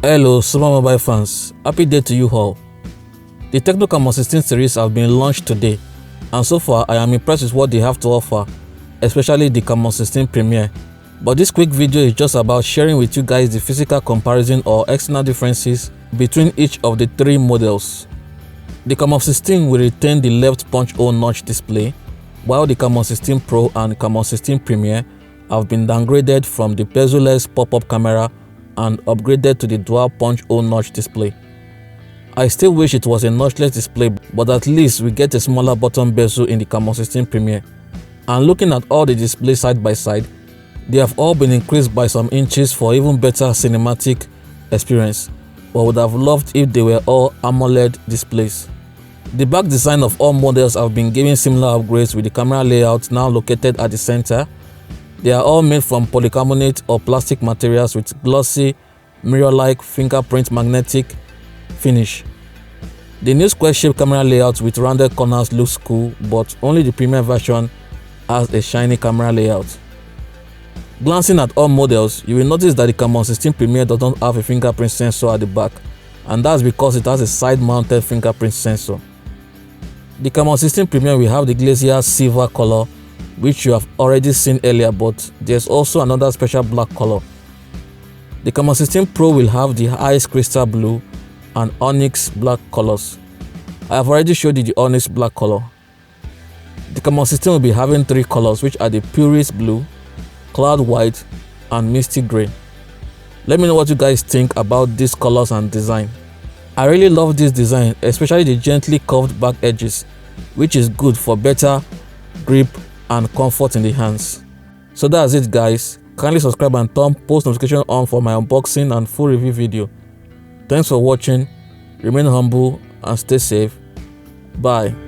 Hello supermobile fans, happy day to you all. The Tecno Camon 16 series have been launched today, and so far I am impressed with what they have to offer, especially the Camon 16 Premier. But this quick video is just about sharing with you guys the physical comparison or external differences between each of the three models. The Camon 16 will retain the left punch hole notch display, while the Camon 16 Pro and Camon 16 Premier have been downgraded from the bezel-less pop-up camera and upgraded to the dual punch hole notch display. I still wish it was a notchless display, but at least we get a smaller bottom bezel in the Camon 16 Premier. And looking at all the displays side by side, they have all been increased by some inches for even better cinematic experience, but would have loved if they were all AMOLED displays. The back design of all models have been given similar upgrades, with the camera layout now located at the center. They are all made from polycarbonate or plastic materials with glossy, mirror-like fingerprint magnetic finish. The new square-shaped camera layout with rounded corners looks cool, but only the premium version has a shiny camera layout. Glancing at all models, you will notice that the Camon 16 Premier does not have a fingerprint sensor at the back, and that's because it has a side-mounted fingerprint sensor. The Camon 16 Premier will have the glacier silver color, which you have already seen earlier, but there's also another special black color. The Camon 16 Pro will have the ice crystal blue and onyx black colors. I have already showed you the onyx black color. The Camon 16 will be having three colors, which are the purest blue, cloud white, and misty gray. Let me know what you guys think about these colors and design. I really love this design, especially the gently curved back edges, which is good for better grip and comfort in the hands. So that's it guys, kindly subscribe and turn post notification on for my unboxing and full review video. Thanks for watching, remain humble and stay safe. Bye.